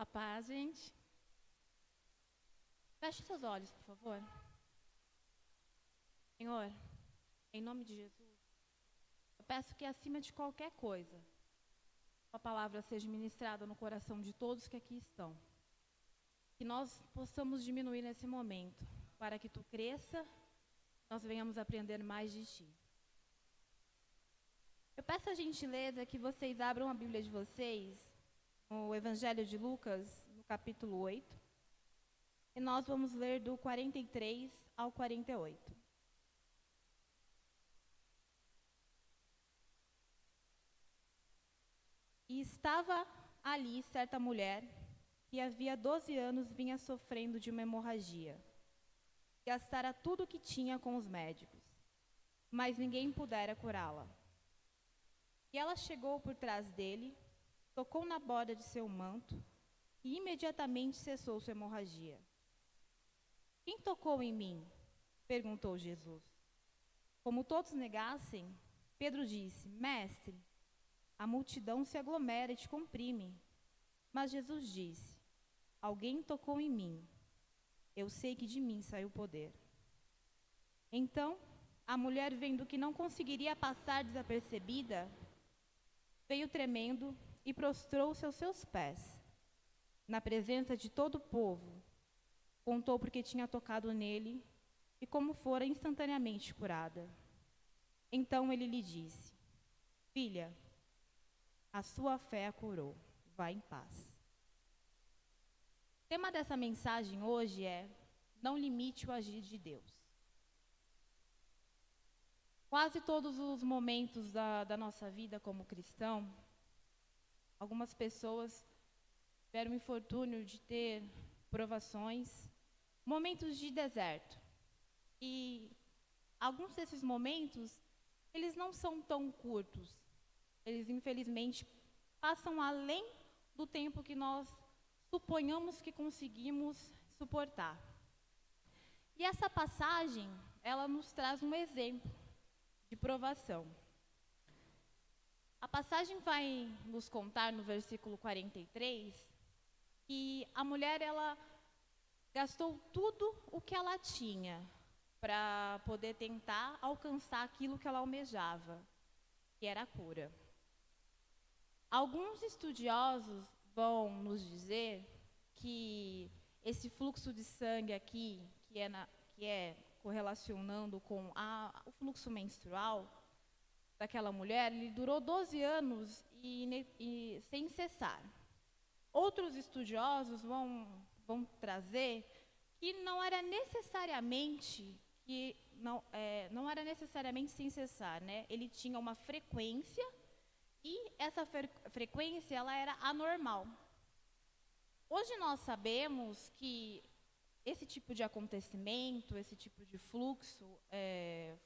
A paz, gente. Feche seus olhos, por favor. Senhor, em nome de Jesus, eu peço que acima de qualquer coisa, a palavra seja ministrada no coração de todos que aqui estão. Que nós possamos diminuir nesse momento, para que tu cresça, nós venhamos aprender mais de ti. Eu peço a gentileza que vocês abram a Bíblia de vocês, no Evangelho de Lucas, no capítulo 8, e nós vamos ler do 43 ao 48. E estava ali certa mulher que havia 12 anos vinha sofrendo de uma hemorragia. Gastara tudo o que tinha com os médicos, mas ninguém pudera curá-la. E ela chegou por trás dele, tocou na borda de seu manto e imediatamente cessou sua hemorragia. Quem tocou em mim? Perguntou Jesus. Como todos negassem, Pedro disse: Mestre, a multidão se aglomera e te comprime. Mas Jesus disse: Alguém tocou em mim. Eu sei que de mim saiu o poder. Então, a mulher, vendo que não conseguiria passar desapercebida, veio tremendo e prostrou-se aos seus pés. Na presença de todo o povo, contou porque tinha tocado nele e como fora instantaneamente curada. Então ele lhe disse: Filha, a sua fé a curou. Vá em paz. O tema dessa mensagem hoje é: não limite o agir de Deus. Quase todos os momentos da nossa vida como cristão, algumas pessoas tiveram o infortúnio de ter provações, momentos de deserto. E alguns desses momentos, eles não são tão curtos. Eles, infelizmente, passam além do tempo que nós suponhamos que conseguimos suportar. E essa passagem, ela nos traz um exemplo de provação. A passagem vai nos contar no versículo 43 que a mulher, ela gastou tudo o que ela tinha para poder tentar alcançar aquilo que ela almejava, que era a cura. Alguns estudiosos vão nos dizer que esse fluxo de sangue aqui, que é correlacionando com o fluxo menstrual daquela mulher, ele durou 12 anos e sem cessar. Outros estudiosos vão trazer que não era necessariamente não era necessariamente sem cessar, né? Ele tinha uma frequência e essa frequência, ela era anormal. Hoje nós sabemos que esse tipo de acontecimento, esse tipo de fluxo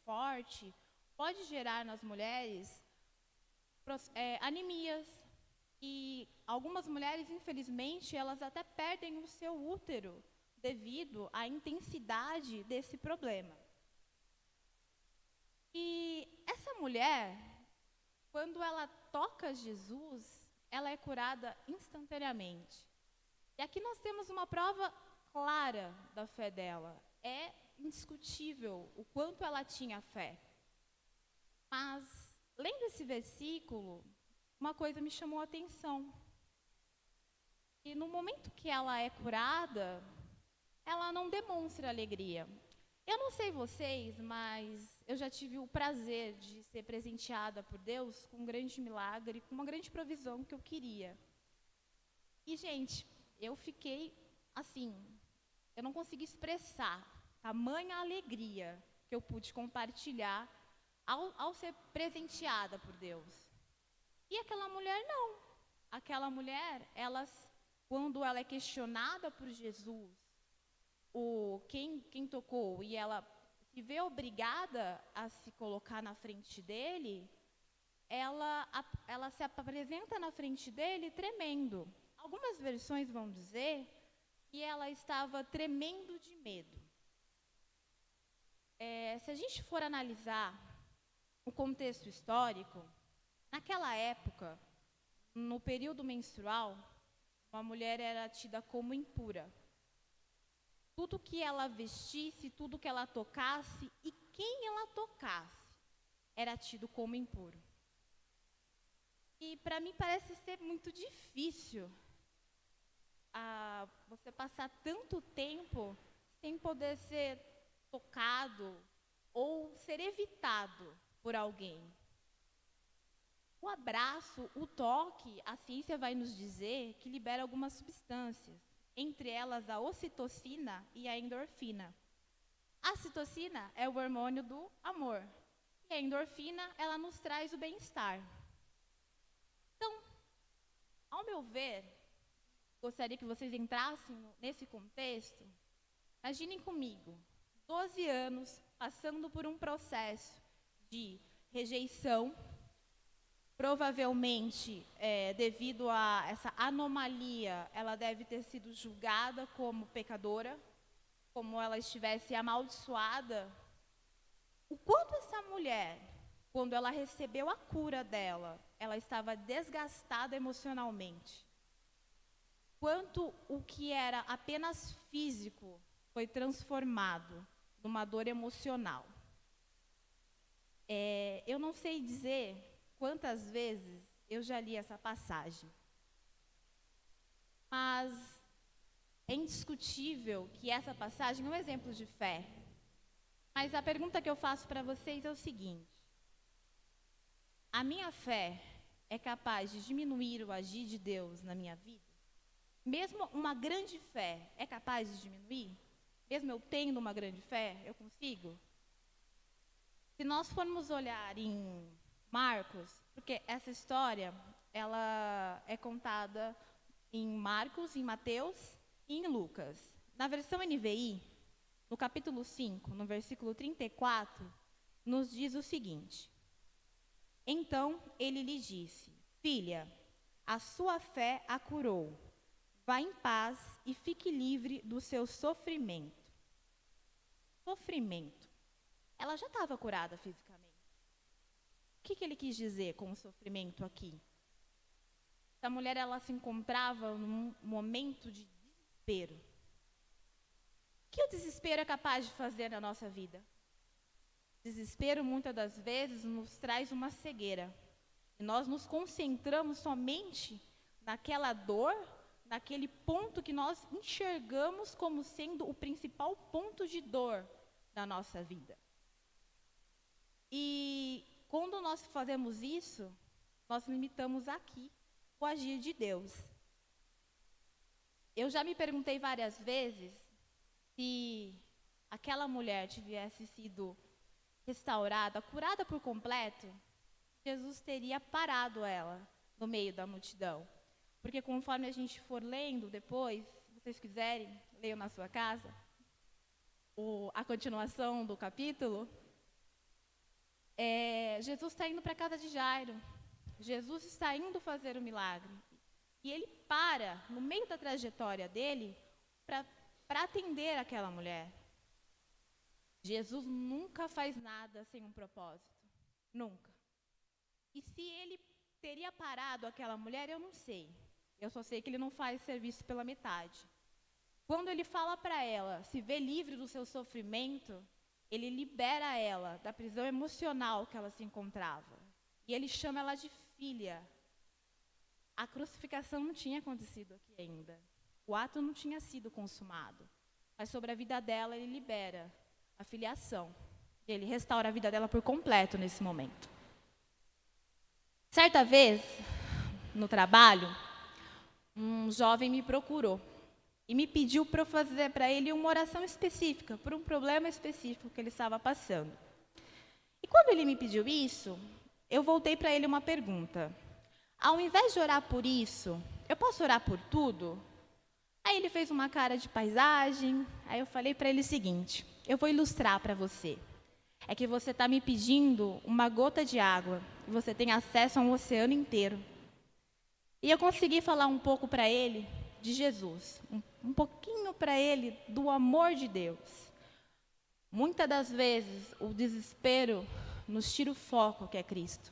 forte, pode gerar nas mulheres anemias. E algumas mulheres, infelizmente, elas até perdem o seu útero devido à intensidade desse problema. E essa mulher, quando ela toca Jesus, ela é curada instantaneamente. E aqui nós temos uma prova clara da fé dela. É indiscutível o quanto ela tinha fé. Mas, lendo esse versículo, uma coisa me chamou a atenção. E no momento que ela é curada, ela não demonstra alegria. Eu não sei vocês, mas eu já tive o prazer de ser presenteada por Deus com um grande milagre, com uma grande provisão que eu queria. E, gente, eu fiquei assim, eu não consegui expressar tamanha alegria que eu pude compartilhar ao ser presenteada por Deus. E aquela mulher não. Aquela mulher, quando ela é questionada por Jesus, quem tocou, e ela se vê obrigada a se colocar na frente dele, ela se apresenta na frente dele tremendo. Algumas versões vão dizer que ela estava tremendo de medo. Se a gente for analisar o contexto histórico, naquela época, no período menstrual, uma mulher era tida como impura. Tudo que ela vestisse, tudo que ela tocasse e quem ela tocasse era tido como impuro. E para mim parece ser muito difícil você passar tanto tempo sem poder ser tocado ou ser evitado por alguém. O abraço, o toque, a ciência vai nos dizer que libera algumas substâncias, entre elas a ocitocina e a endorfina. A ocitocina é o hormônio do amor, e a endorfina, ela nos traz o bem-estar. Então, ao meu ver, gostaria que vocês entrassem nesse contexto. Imaginem comigo, 12 anos passando por um processo de rejeição, provavelmente, devido a essa anomalia, ela deve ter sido julgada como pecadora, como ela estivesse amaldiçoada. O quanto essa mulher, quando ela recebeu a cura dela, ela estava desgastada emocionalmente. Quanto o que era apenas físico foi transformado numa dor emocional. Eu não sei dizer quantas vezes eu já li essa passagem, mas é indiscutível que essa passagem é um exemplo de fé. Mas a pergunta que eu faço para vocês é o seguinte: a minha fé é capaz de diminuir o agir de Deus na minha vida? Mesmo uma grande fé é capaz de diminuir? Mesmo eu tendo uma grande fé, eu consigo? Se nós formos olhar em Marcos, porque essa história, ela é contada em Marcos, em Mateus e em Lucas. Na versão NVI, no capítulo 5, no versículo 34, nos diz o seguinte: então ele lhe disse: filha, a sua fé a curou. Vá em paz e fique livre do seu sofrimento. Sofrimento. Ela já estava curada fisicamente. O que ele quis dizer com o sofrimento aqui? Essa mulher, ela se encontrava num momento de desespero. O que o desespero é capaz de fazer na nossa vida? Desespero, muitas das vezes, nos traz uma cegueira. E nós nos concentramos somente naquela dor, naquele ponto que nós enxergamos como sendo o principal ponto de dor da nossa vida. E quando nós fazemos isso, nós limitamos aqui o agir de Deus. Eu já me perguntei várias vezes se aquela mulher tivesse sido restaurada, curada por completo, Jesus teria parado ela no meio da multidão. Porque conforme a gente for lendo depois, se vocês quiserem, leiam na sua casa, a continuação do capítulo, Jesus está indo para a casa de Jairo. Jesus está indo fazer o milagre. E ele para, no meio da trajetória dele, para atender aquela mulher. Jesus nunca faz nada sem um propósito. Nunca. E se ele teria parado aquela mulher, eu não sei. Eu só sei que ele não faz serviço pela metade. Quando ele fala para ela se ver livre do seu sofrimento, ele libera ela da prisão emocional que ela se encontrava. E ele chama ela de filha. A crucificação não tinha acontecido aqui ainda. O ato não tinha sido consumado. Mas sobre a vida dela, ele libera a filiação. Ele restaura a vida dela por completo nesse momento. Certa vez, no trabalho, um jovem me procurou e me pediu para eu fazer para ele uma oração específica, por um problema específico que ele estava passando. E quando ele me pediu isso, eu voltei para ele uma pergunta. Ao invés de orar por isso, eu posso orar por tudo? Aí ele fez uma cara de paisagem, aí eu falei para ele o seguinte: eu vou ilustrar para você. É que você está me pedindo uma gota de água, e você tem acesso a um oceano inteiro. E eu consegui falar um pouco para ele de Jesus, um pouquinho para ele do amor de Deus. Muitas das vezes o desespero nos tira o foco que é Cristo.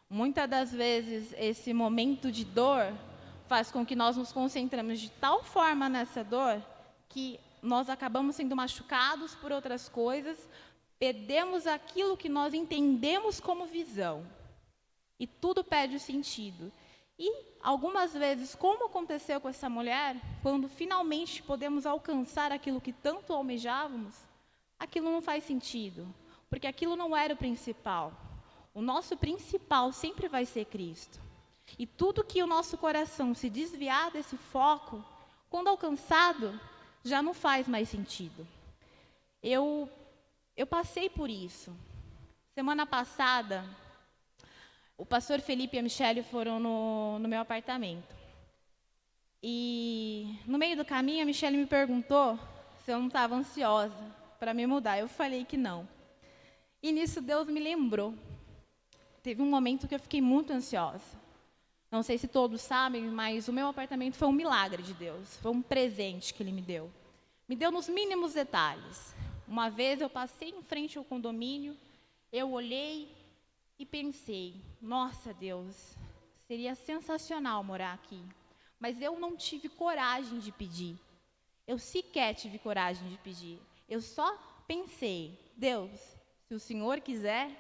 Muitas das vezes esse momento de dor faz com que nós nos concentramos de tal forma nessa dor que nós acabamos sendo machucados por outras coisas, perdemos aquilo que nós entendemos como visão. E tudo perde o sentido. E, algumas vezes, como aconteceu com essa mulher, quando finalmente podemos alcançar aquilo que tanto almejávamos, aquilo não faz sentido, porque aquilo não era o principal. O nosso principal sempre vai ser Cristo. E tudo que o nosso coração se desviar desse foco, quando alcançado, já não faz mais sentido. Eu passei por isso. Semana passada, o pastor Felipe e a Michele foram no meu apartamento. E no meio do caminho, a Michele me perguntou se eu não estava ansiosa para me mudar. Eu falei que não. E nisso Deus me lembrou. Teve um momento que eu fiquei muito ansiosa. Não sei se todos sabem, mas o meu apartamento foi um milagre de Deus. Foi um presente que Ele me deu. Me deu nos mínimos detalhes. Uma vez eu passei em frente ao condomínio, eu olhei e pensei, nossa Deus, seria sensacional morar aqui. Mas eu não tive coragem de pedir. Eu sequer tive coragem de pedir. Eu só pensei, Deus, se o Senhor quiser,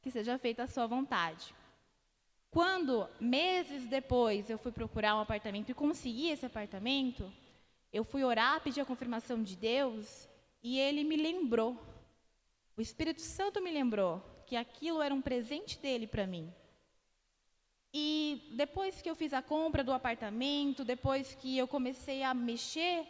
que seja feita a sua vontade. Quando, meses depois, eu fui procurar um apartamento e consegui esse apartamento, eu fui orar, pedir a confirmação de Deus, e Ele me lembrou. O Espírito Santo me lembrou que aquilo era um presente dele para mim. E depois que eu fiz a compra do apartamento, depois que eu comecei a mexer,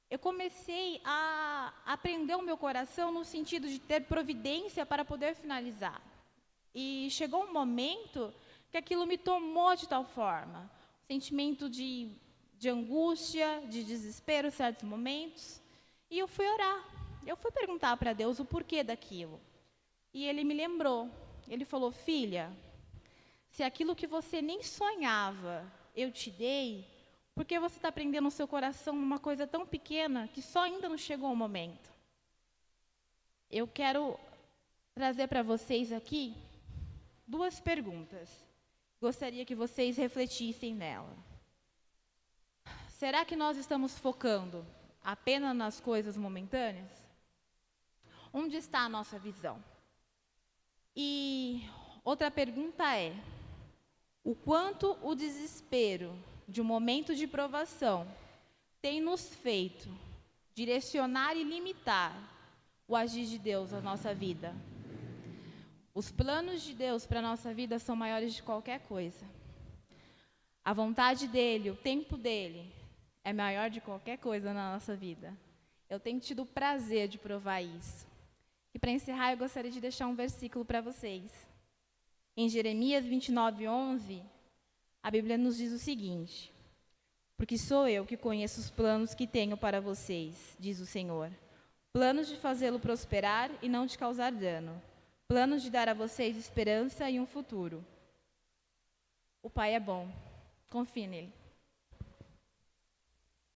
eu comecei a aprender o meu coração no sentido de ter providência para poder finalizar. E chegou um momento que aquilo me tomou de tal forma, sentimento de angústia, de desespero em certos momentos, e eu fui orar. Eu fui perguntar para Deus o porquê daquilo. E Ele me lembrou. Ele falou, filha, se aquilo que você nem sonhava eu te dei, por que você está prendendo no seu coração numa coisa tão pequena que só ainda não chegou o momento? Eu quero trazer para vocês aqui 2 perguntas. Gostaria que vocês refletissem nela. Será que nós estamos focando apenas nas coisas momentâneas? Onde está a nossa visão? E outra pergunta é, o quanto o desespero de um momento de provação tem nos feito direcionar e limitar o agir de Deus na nossa vida? Os planos de Deus para a nossa vida são maiores de qualquer coisa. A vontade dEle, o tempo dEle, é maior de qualquer coisa na nossa vida. Eu tenho tido o prazer de provar isso. E para encerrar, eu gostaria de deixar um versículo para vocês. Em Jeremias 29:11, a Bíblia nos diz o seguinte: porque sou eu que conheço os planos que tenho para vocês, diz o Senhor. Planos de fazê-lo prosperar e não de causar dano. Planos de dar a vocês esperança e um futuro. O Pai é bom. Confie nele.